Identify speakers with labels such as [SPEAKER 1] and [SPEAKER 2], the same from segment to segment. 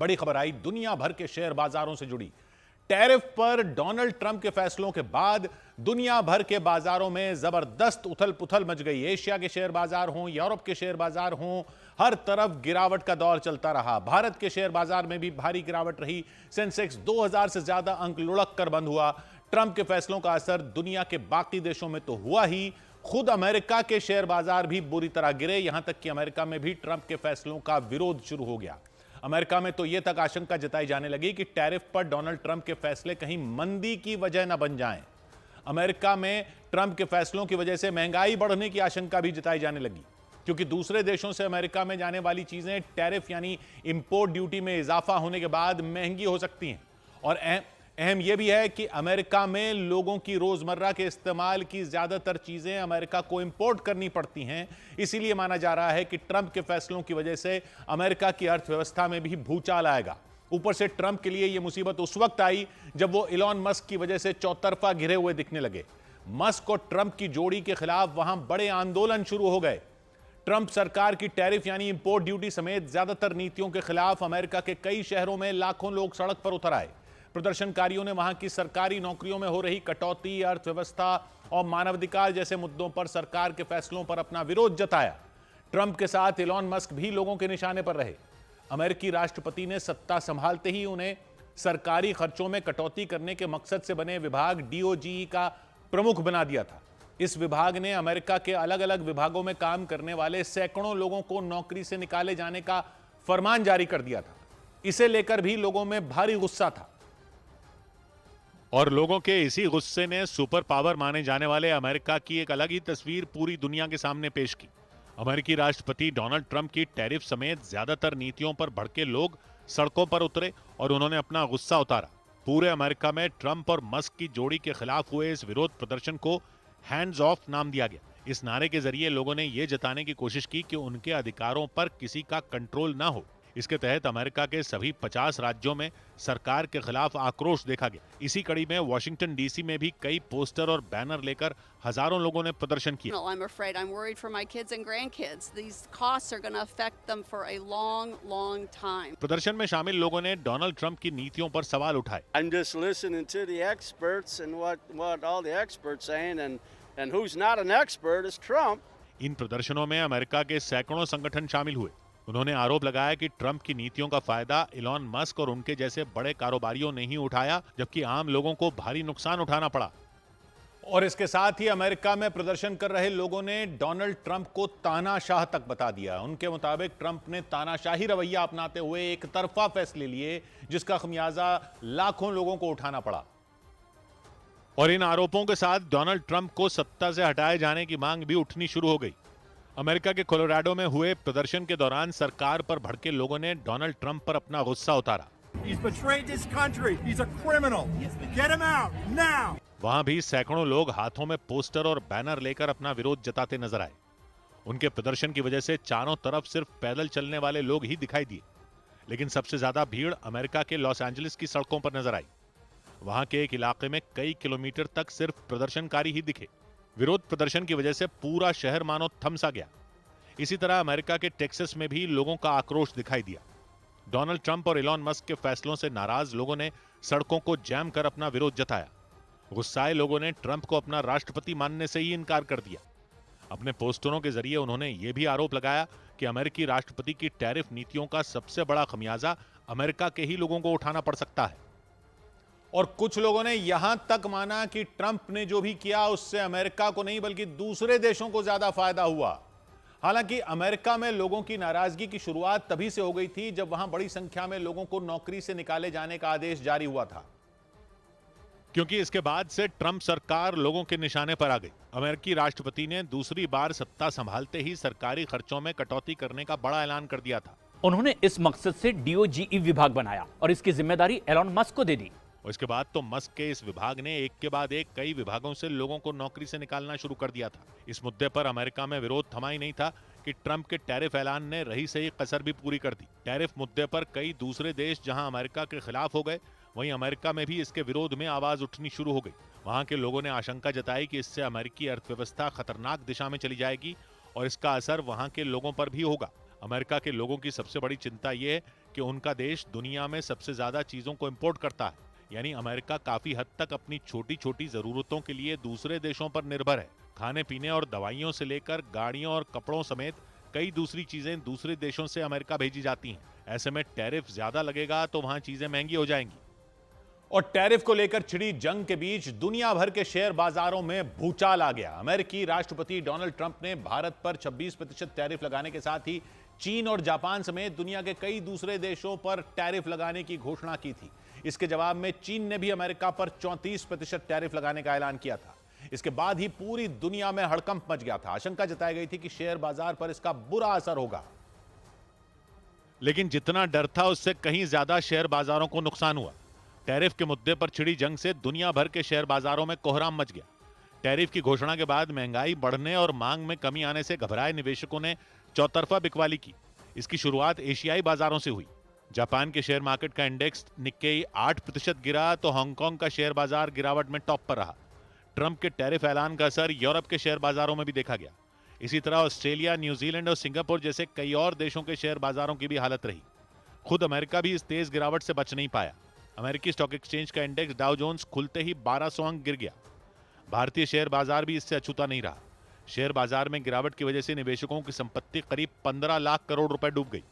[SPEAKER 1] बड़ी खबर आई दुनिया भर के शेयर बाजारों से जुड़ी। टैरिफ पर डोनाल्ड ट्रंप के फैसलों के बाद दुनिया भर के बाजारों में जबरदस्त उथल पुथल मच गई। एशिया के शेयर बाजार हों, यूरोप के शेयर बाजार हों, हर तरफ गिरावट का दौर चलता रहा। भारत के शेयर बाजार में भी भारी गिरावट रही। सेंसेक्स 2000 से ज्यादा अंक लुढ़क कर बंद हुआ। ट्रंप के फैसलों का असर दुनिया के बाकी देशों में तो हुआ ही, खुद अमेरिका के शेयर बाजार भी बुरी तरह गिरे। यहां तक कि अमेरिका में भी ट्रंप के फैसलों का विरोध शुरू हो गया। अमेरिका में तो यह तक आशंका जताई जाने लगी कि टैरिफ पर डोनाल्ड ट्रंप के फैसले कहीं मंदी की वजह न बन जाएं। अमेरिका में ट्रंप के फैसलों की वजह से महंगाई बढ़ने की आशंका भी जताई जाने लगी, क्योंकि दूसरे देशों से अमेरिका में जाने वाली चीजें टैरिफ यानी इंपोर्ट ड्यूटी में इजाफा होने के बाद महंगी हो सकती हैं। और अहम यह भी है कि अमेरिका में लोगों की रोजमर्रा के इस्तेमाल की ज्यादातर चीजें अमेरिका को इंपोर्ट करनी पड़ती हैं। इसीलिए माना जा रहा है कि ट्रंप के फैसलों की वजह से अमेरिका की अर्थव्यवस्था में भी भूचाल आएगा। ऊपर से ट्रंप के लिए यह मुसीबत उस वक्त आई जब वो इलॉन मस्क की वजह से चौतरफा घिरे हुए दिखने लगे। मस्क और ट्रंप की जोड़ी के खिलाफ वहां बड़े आंदोलन शुरू हो गए। ट्रंप सरकार की टैरिफ यानी इंपोर्ट ड्यूटी समेत ज्यादातर नीतियों के खिलाफ अमेरिका के कई शहरों में लाखों लोग सड़क पर उतर आए। प्रदर्शनकारियों ने वहां की सरकारी नौकरियों में हो रही कटौती, अर्थव्यवस्था और मानवाधिकार जैसे मुद्दों पर सरकार के फैसलों पर अपना विरोध जताया। ट्रंप के साथ इलॉन मस्क भी लोगों के निशाने पर रहे। अमेरिकी राष्ट्रपति ने सत्ता संभालते ही उन्हें सरकारी खर्चों में कटौती करने के मकसद से बने विभाग DOGE का प्रमुख बना दिया था। इस विभाग ने अमेरिका के अलग अलग विभागों में काम करने वाले सैकड़ों लोगों को नौकरी से निकाले जाने का फरमान जारी कर दिया था। इसे लेकर भी लोगों में भारी गुस्सा था और लोगों के इसी गुस्से ने सुपर पावर माने जाने वाले अमेरिका की एक अलग ही तस्वीर पूरी दुनिया के सामने पेश की। अमेरिकी राष्ट्रपति डोनाल्ड ट्रंप की टैरिफ समेत ज्यादातर नीतियों पर भड़के लोग सड़कों पर उतरे और उन्होंने अपना गुस्सा उतारा। पूरे अमेरिका में ट्रंप और मस्क की जोड़ी के खिलाफ हुए इस विरोध प्रदर्शन को हैंड्स ऑफ नाम दिया गया। इस नारे के जरिए लोगों ने यह जताने की कोशिश की कि उनके अधिकारों पर किसी का कंट्रोल ना हो। इसके तहत अमेरिका के सभी 50 राज्यों में सरकार के खिलाफ आक्रोश देखा गया। इसी कड़ी में वाशिंगटन DC में भी कई पोस्टर और बैनर लेकर हजारों लोगों ने प्रदर्शन किया।
[SPEAKER 2] I'm afraid, I'm worried for my kids and grandkids. These costs are going to affect them for a long, long time.
[SPEAKER 1] प्रदर्शन में शामिल लोगों ने डोनाल्ड ट्रंप की नीतियों पर सवाल उठाए।
[SPEAKER 3] I'm just listening to the experts and what all the experts saying and who's not an expert is Trump.
[SPEAKER 1] इन प्रदर्शनों में अमेरिका के सैकड़ों संगठन शामिल हुए। उन्होंने आरोप लगाया कि ट्रंप की नीतियों का फायदा इलॉन मस्क और उनके जैसे बड़े कारोबारियों ने ही उठाया, जबकि आम लोगों को भारी नुकसान उठाना पड़ा। और इसके साथ ही अमेरिका में प्रदर्शन कर रहे लोगों ने डोनाल्ड ट्रंप को तानाशाह तक बता दिया। उनके मुताबिक ट्रंप ने तानाशाही रवैया अपनाते हुए एक तरफा फैसले लिए, जिसका खमियाजा लाखों लोगों को उठाना पड़ा। और इन आरोपों के साथ डोनाल्ड ट्रंप को सत्ता से हटाए जाने की मांग भी उठनी शुरू हो गई। अमेरिका के कोलोराडो में हुए प्रदर्शन के दौरान सरकार पर भड़के लोगों ने डोनाल्ड ट्रंप पर अपना गुस्सा उतारा। वहां भी सैकड़ों लोग हाथों में पोस्टर और बैनर लेकर अपना विरोध जताते नजर आए। उनके प्रदर्शन की वजह से चारों तरफ सिर्फ पैदल चलने वाले लोग ही दिखाई दिए, लेकिन सबसे ज्यादा भीड़ अमेरिका के लॉस एंजलिस की सड़कों पर नजर आई। वहां के एक इलाके में कई किलोमीटर तक सिर्फ प्रदर्शनकारी ही दिखे। विरोध प्रदर्शन की वजह से पूरा शहर मानो थमसा गया। इसी तरह अमेरिका के टेक्सास में भी लोगों का आक्रोश दिखाई दिया। डोनाल्ड ट्रंप और इलॉन मस्क के फैसलों से नाराज लोगों ने सड़कों को जैम कर अपना विरोध जताया। गुस्साए लोगों ने ट्रंप को अपना राष्ट्रपति मानने से ही इनकार कर दिया। अपने पोस्टरों के जरिए उन्होंने यह भी आरोप लगाया कि अमेरिकी राष्ट्रपति की टैरिफ नीतियों का सबसे बड़ा खमियाजा अमेरिका के ही लोगों को उठाना पड़ सकता है। और कुछ लोगों ने यहां तक माना कि ट्रंप ने जो भी किया उससे अमेरिका को नहीं बल्कि दूसरे देशों को ज्यादा फायदा हुआ। हालांकि अमेरिका में लोगों की नाराजगी की शुरुआत तभी से हो गई थी जब वहां बड़ी संख्या में लोगों को नौकरी से निकाले जाने का आदेश जारी हुआ था, क्योंकि इसके बाद से ट्रंप सरकार लोगों के निशाने पर आ गई। अमेरिकी राष्ट्रपति ने दूसरी बार सत्ता संभालते ही सरकारी खर्चों में कटौती करने का बड़ा ऐलान कर दिया था।
[SPEAKER 4] उन्होंने इस मकसद से DOGE विभाग बनाया और इसकी जिम्मेदारी एलॉन मस्क को दे दी।
[SPEAKER 1] और इसके बाद तो मस्क के इस विभाग ने एक के बाद एक कई विभागों से लोगों को नौकरी से निकालना शुरू कर दिया था। इस मुद्दे पर अमेरिका में विरोध थमा ही नहीं था कि ट्रंप के टैरिफ ऐलान ने रही सही कसर भी पूरी कर दी। टैरिफ मुद्दे पर कई दूसरे देश जहां अमेरिका के खिलाफ हो गए, वहीं अमेरिका में भी इसके विरोध में आवाज उठनी शुरू हो गई। वहां के लोगों ने आशंका जताई कि इससे अमेरिकी अर्थव्यवस्था खतरनाक दिशा में चली जाएगी और इसका असर वहां के लोगों पर भी होगा। अमेरिका के लोगों की सबसे बड़ी चिंता यह है कि उनका देश दुनिया में सबसे ज्यादा चीजों को इंपोर्ट करता है, यानी अमेरिका काफी हद तक अपनी छोटी छोटी जरूरतों के लिए दूसरे देशों पर निर्भर है। खाने पीने और दवाइयों से लेकर गाड़ियों और कपड़ों समेत कई दूसरी चीजें दूसरे देशों से अमेरिका भेजी जाती हैं। ऐसे में टैरिफ ज्यादा लगेगा तो वहां चीजें महंगी हो जाएंगी। और टैरिफ को लेकर छिड़ी जंग के बीच दुनिया भर के शेयर बाजारों में भूचाल आ गया। अमेरिकी राष्ट्रपति डोनाल्ड ट्रंप ने भारत पर 26% टैरिफ लगाने के साथ ही चीन और जापान समेत दुनिया के कई दूसरे देशों पर टैरिफ लगाने की घोषणा की थी। इसके जवाब में चीन ने भी अमेरिका पर 34% टैरिफ लगाने का ऐलान किया था। इसके बाद ही पूरी दुनिया में हड़कंप मच गया था। आशंका जताई गई थी कि शेयर बाजार पर इसका बुरा असर होगा, लेकिन जितना डर था उससे कहीं ज्यादा शेयर बाजारों को नुकसान हुआ। टैरिफ के मुद्दे पर छिड़ी जंग से दुनिया भर के शेयर बाजारों में कोहराम मच गया। टैरिफ की घोषणा के बाद महंगाई बढ़ने और मांग में कमी आने से घबराए निवेशकों ने चौतरफा बिकवाली की। इसकी शुरुआत एशियाई बाजारों से हुई। जापान के शेयर मार्केट का इंडेक्स निक्केई 8% गिरा तो हांगकांग का शेयर बाजार गिरावट में टॉप पर रहा। ट्रंप के टैरिफ ऐलान का असर यूरोप के शेयर बाजारों में भी देखा गया। इसी तरह ऑस्ट्रेलिया, न्यूजीलैंड और सिंगापुर जैसे कई और देशों के शेयर बाजारों की भी हालत रही। खुद अमेरिका भी इस तेज गिरावट से बच नहीं पाया। अमेरिकी स्टॉक एक्सचेंज का इंडेक्स डाउ जोन्स खुलते ही 1200 अंक गिर गया। भारतीय शेयर बाजार भी इससे अछूता नहीं रहा। शेयर बाजार में गिरावट की वजह से निवेशकों की संपत्ति करीब 15 लाख करोड़ रुपए डूब गई।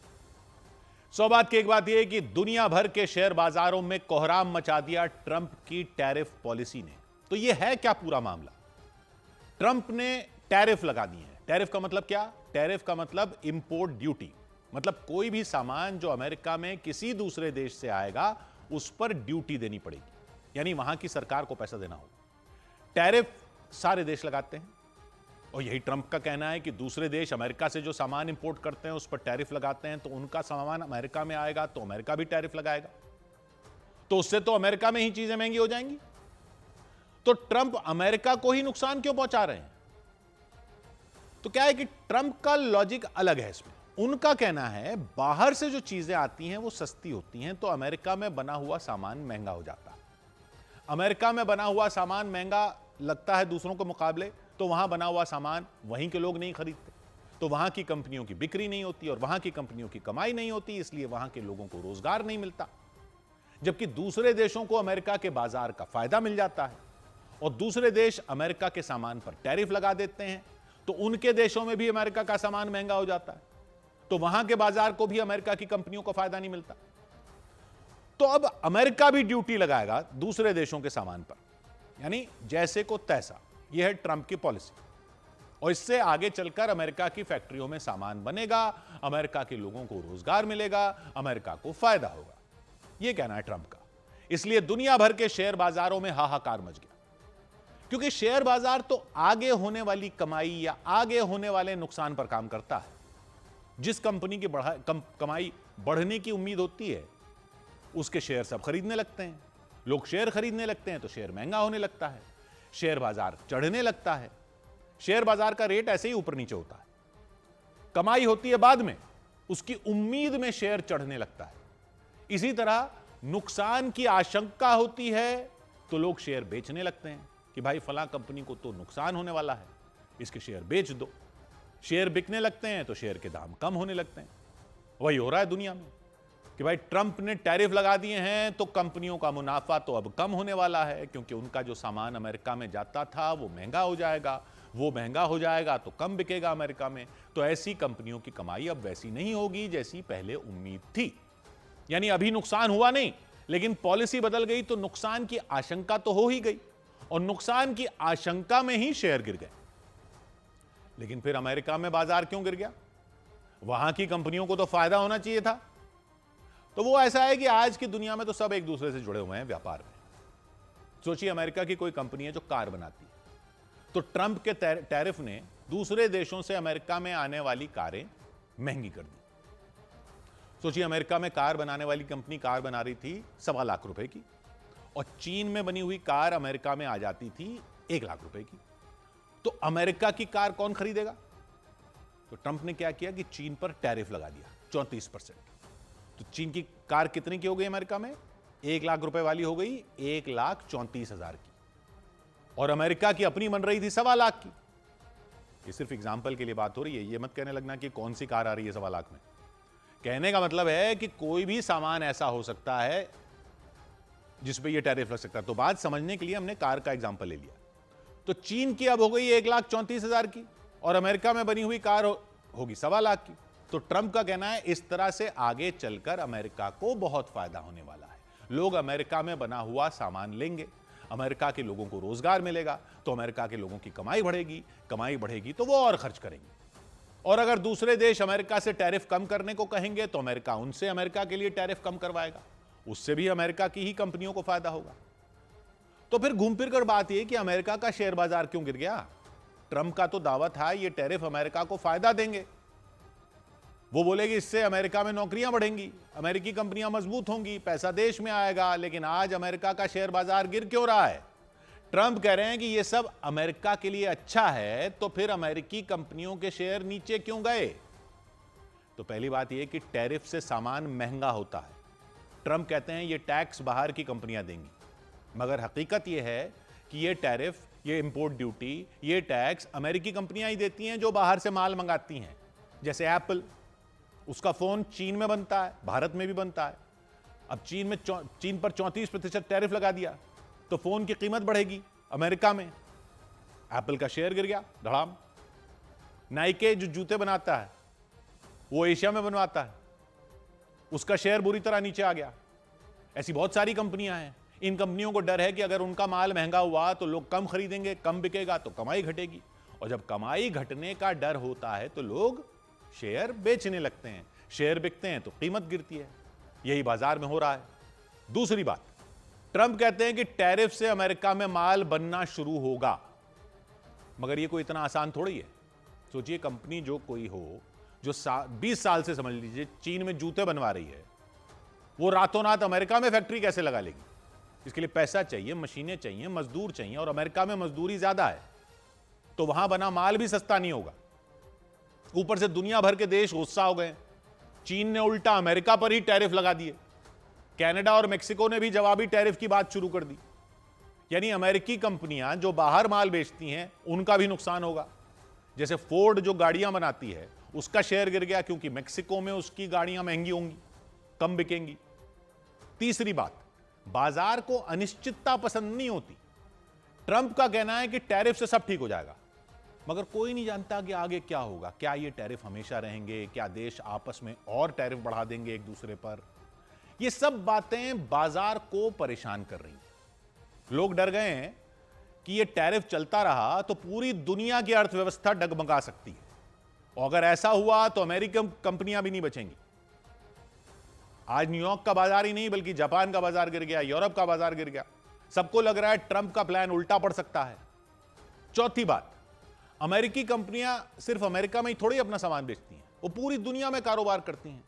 [SPEAKER 1] सौ बात की एक बात यह कि दुनिया भर के शेयर बाजारों में कोहराम मचा दिया ट्रंप की टैरिफ पॉलिसी ने। तो यह है क्या पूरा मामला? ट्रंप ने टैरिफ लगा दी है। टैरिफ का मतलब क्या? टैरिफ का मतलब इंपोर्ट ड्यूटी, मतलब कोई भी सामान जो अमेरिका में किसी दूसरे देश से आएगा उस पर ड्यूटी देनी पड़ेगी, यानी वहां की सरकार को पैसा देना होगा। टैरिफ सारे देश लगाते हैं और यही ट्रंप का कहना है कि दूसरे देश अमेरिका से जो सामान इंपोर्ट करते हैं उस पर टैरिफ लगाते हैं, तो उनका सामान अमेरिका में आएगा तो अमेरिका भी टैरिफ लगाएगा, तो उससे तो अमेरिका में ही चीजें महंगी हो जाएंगी। तो ट्रंप अमेरिका को ही नुकसान क्यों पहुंचा रहे हैं? तो क्या है कि ट्रंप का लॉजिक अलग है इसमें। उनका कहना है बाहर से जो चीजें आती हैं वो सस्ती होती हैं, तो अमेरिका में बना हुआ सामान महंगा हो जाता है। अमेरिका में बना हुआ सामान महंगा लगता है दूसरों के मुकाबले, तो वहां बना हुआ सामान वहीं के लोग नहीं खरीदते, तो वहां की कंपनियों की बिक्री नहीं होती और वहां की कंपनियों की कमाई नहीं होती, इसलिए वहां के लोगों को रोजगार नहीं मिलता। जबकि दूसरे देशों को अमेरिका के बाजार का फायदा मिल जाता है और दूसरे देश अमेरिका के सामान पर टैरिफ लगा देते हैं, तो उनके देशों में भी अमेरिका का सामान महंगा हो जाता है, तो वहां के बाजार को भी अमेरिका की कंपनियों को फायदा नहीं मिलता। तो अब अमेरिका भी ड्यूटी लगाएगा दूसरे देशों के सामान पर, यानी जैसे को तैसा। यह है ट्रंप की पॉलिसी और इससे आगे चलकर अमेरिका की फैक्ट्रियों में सामान बनेगा, अमेरिका के लोगों को रोजगार मिलेगा, अमेरिका को फायदा होगा, यह कहना है ट्रंप का। इसलिए दुनिया भर के शेयर बाजारों में हाहाकार मच गया, क्योंकि शेयर बाजार तो आगे होने वाली कमाई या आगे होने वाले नुकसान पर काम करता है। जिस कंपनी की कमाई बढ़ने की उम्मीद होती है उसके शेयर सब खरीदने लगते हैं। लोग शेयर खरीदने लगते हैं तो शेयर महंगा होने लगता है, शेयर बाजार चढ़ने लगता है। शेयर बाजार का रेट ऐसे ही ऊपर नीचे होता है। कमाई होती है बाद में, उसकी उम्मीद में शेयर चढ़ने लगता है। इसी तरह नुकसान की आशंका होती है तो लोग शेयर बेचने लगते हैं कि भाई फलां कंपनी को तो नुकसान होने वाला है, इसके शेयर बेच दो। शेयर बिकने लगते हैं तो शेयर के दाम कम होने लगते हैं। वही हो रहा है दुनिया में कि भाई ट्रंप ने टैरिफ लगा दिए हैं तो कंपनियों का मुनाफा तो अब कम होने वाला है, क्योंकि उनका जो सामान अमेरिका में जाता था वो महंगा हो जाएगा, वो महंगा हो जाएगा तो कम बिकेगा अमेरिका में, तो ऐसी कंपनियों की कमाई अब वैसी नहीं होगी जैसी पहले उम्मीद थी। यानी अभी नुकसान हुआ नहीं, लेकिन पॉलिसी बदल गई तो नुकसान की आशंका तो हो ही गई और नुकसान की आशंका में ही शेयर गिर गए। लेकिन फिर अमेरिका में बाजार क्यों गिर गया? वहां की कंपनियों को तो फायदा होना चाहिए था। तो वो ऐसा है कि आज की दुनिया में तो सब एक दूसरे से जुड़े हुए हैं व्यापार में। सोचिए अमेरिका की कोई कंपनी है जो कार बनाती है, तो ट्रंप के टैरिफ ने दूसरे देशों से अमेरिका में आने वाली कारें महंगी कर दी। सोचिए अमेरिका में कार बनाने वाली कंपनी कार बना रही थी 1.25 लाख रुपए की और चीन में बनी हुई कार अमेरिका में आ जाती थी 1 लाख रुपए की, तो अमेरिका की कार कौन खरीदेगा? तो ट्रंप ने क्या किया कि चीन पर टैरिफ लगा दिया 34%। तो चीन की कार कितने की हो गई अमेरिका में? 1 लाख रुपए वाली हो गई 1,34,000 की, और अमेरिका की अपनी बन रही थी 1.25 लाख की। ये सिर्फ एग्जाम्पल के लिए बात हो रही है, ये मत कहने लगना कि कौन सी कार आ रही है 1.25 लाख में। कहने का मतलब है कि कोई भी सामान ऐसा हो सकता है जिस पे ये टैरिफ लग सकता है। तो बात समझने के लिए हमने कार का एग्जांपल ले लिया। तो चीन की अब हो गई 1,34,000 की और अमेरिका में बनी हुई कार होगी 1.25 लाख की। तो ट्रंप का कहना है इस तरह से आगे चलकर अमेरिका को बहुत फायदा होने वाला है। लोग अमेरिका में बना हुआ सामान लेंगे, अमेरिका के लोगों को रोजगार मिलेगा, तो अमेरिका के लोगों की कमाई बढ़ेगी तो वो और खर्च करेंगे। और अगर दूसरे देश अमेरिका से टैरिफ कम करने को कहेंगे तो अमेरिका उनसे अमेरिका के लिए टैरिफ कम करवाएगा, उससे भी अमेरिका की ही कंपनियों को फायदा होगा। तो फिर घूम फिर कर बात यह कि अमेरिका का शेयर बाजार क्यों गिर गया? ट्रंप का तो दावा था ये टैरिफ अमेरिका को फायदा देंगे। वो बोले कि इससे अमेरिका में नौकरियां बढ़ेंगी, अमेरिकी कंपनियां मजबूत होंगी, पैसा देश में आएगा। लेकिन आज अमेरिका का शेयर बाजार गिर क्यों रहा है? ट्रंप कह रहे हैं कि ये सब अमेरिका के लिए अच्छा है, तो फिर अमेरिकी कंपनियों के शेयर नीचे क्यों गए? तो पहली बात यह कि टैरिफ से सामान महंगा होता है। ट्रंप कहते हैं ये टैक्स बाहर की कंपनियां देंगी, मगर हकीकत यह है कि ये टैरिफ, ये इंपोर्ट ड्यूटी, ये टैक्स अमेरिकी कंपनियां ही देती हैं जो बाहर से माल मंगाती हैं। जैसे एप्पल, उसका फोन चीन में बनता है, भारत में भी बनता है। अब चीन पर 34% टैरिफ लगा दिया तो फोन की कीमत बढ़ेगी अमेरिका में। एप्पल का शेयर गिर गया धड़ाम। नाइके जो जूते बनाता है वो एशिया में बनवाता है, उसका शेयर बुरी तरह नीचे आ गया। ऐसी बहुत सारी कंपनियां हैं। इन कंपनियों को डर है कि अगर उनका माल महंगा हुआ तो लोग कम खरीदेंगे, कम बिकेगा तो कमाई घटेगी, और जब कमाई घटने का डर होता है तो लोग शेयर बेचने लगते हैं। शेयर बिकते हैं तो कीमत गिरती है। यही बाजार में हो रहा है। दूसरी बात, ट्रंप कहते हैं कि टैरिफ से अमेरिका में माल बनना शुरू होगा, मगर यह कोई इतना आसान थोड़ी है। सोचिए, कंपनी जो कोई हो जो 20 साल से, समझ लीजिए, चीन में जूते बनवा रही है, वो रातों रात अमेरिका में फैक्ट्री कैसे लगा लेगी? इसके लिए पैसा चाहिए, मशीनें चाहिए, मजदूर चाहिए, और अमेरिका में मजदूरी ज्यादा है तो वहां बना माल भी सस्ता नहीं होगा। ऊपर से दुनिया भर के देश गुस्सा हो गए। चीन ने उल्टा अमेरिका पर ही टैरिफ लगा दिए। कनाडा और मेक्सिको ने भी जवाबी टैरिफ की बात शुरू कर दी। यानी अमेरिकी कंपनियां जो बाहर माल बेचती हैं उनका भी नुकसान होगा। जैसे फोर्ड जो गाड़ियां बनाती है उसका शेयर गिर गया क्योंकि मेक्सिको में उसकी गाड़ियां महंगी होंगी, कम बिकेंगी। तीसरी बात, बाजार को अनिश्चितता पसंद नहीं होती। ट्रंप का कहना है कि टैरिफ से सब ठीक हो जाएगा, मगर कोई नहीं जानता कि आगे क्या होगा। क्या ये टैरिफ हमेशा रहेंगे? क्या देश आपस में और टैरिफ बढ़ा देंगे एक दूसरे पर? ये सब बातें बाजार को परेशान कर रही हैं। लोग डर गए हैं कि ये टैरिफ चलता रहा तो पूरी दुनिया की अर्थव्यवस्था डगमगा सकती है, और अगर ऐसा हुआ तो अमेरिकन कंपनियां भी नहीं बचेंगी। आज न्यूयॉर्क का बाजार ही नहीं बल्कि जापान का बाजार गिर गया, यूरोप का बाजार गिर गया। सबको लग रहा है ट्रंप का प्लान उल्टा पड़ सकता है। चौथी बात, अमेरिकी कंपनियां सिर्फ अमेरिका में ही थोड़ी अपना सामान बेचती हैं, वो पूरी दुनिया में कारोबार करती हैं।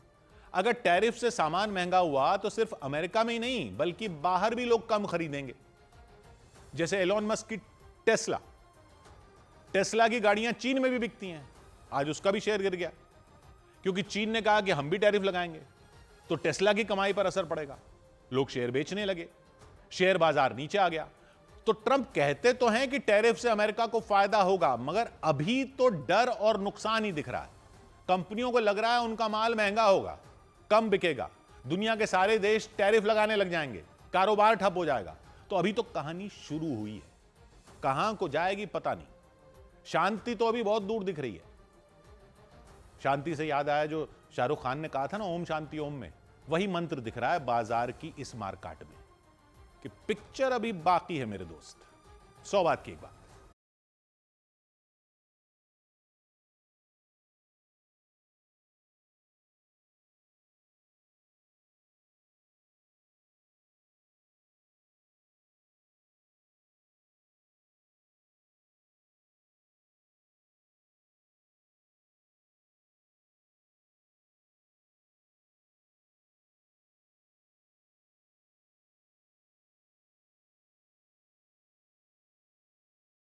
[SPEAKER 1] अगर टैरिफ से सामान महंगा हुआ तो सिर्फ अमेरिका में ही नहीं बल्कि बाहर भी लोग कम खरीदेंगे। जैसे एलोन मस्क की टेस्ला की गाड़ियां चीन में भी बिकती हैं, आज उसका भी शेयर गिर गया क्योंकि चीन ने कहा कि हम भी टैरिफ लगाएंगे, तो टेस्ला की कमाई पर असर पड़ेगा। लोग शेयर बेचने लगे, शेयर बाजार नीचे आ गया। तो ट्रंप कहते तो हैं कि टैरिफ से अमेरिका को फायदा होगा, मगर अभी तो डर और नुकसान ही दिख रहा है। कंपनियों को लग रहा है उनका माल महंगा होगा, कम बिकेगा, दुनिया के सारे देश टैरिफ लगाने लग जाएंगे, कारोबार ठप हो जाएगा। तो अभी तो कहानी शुरू हुई है, कहां को जाएगी पता नहीं। शांति तो अभी बहुत दूर दिख रही है। शांति से याद आया जो शाहरुख खान ने कहा था ना, ओम शांति ओम में, वही मंत्र दिख रहा है बाजार की इस मारकाट में कि पिक्चर अभी बाकी है मेरे दोस्त। 100 बात की एक बात।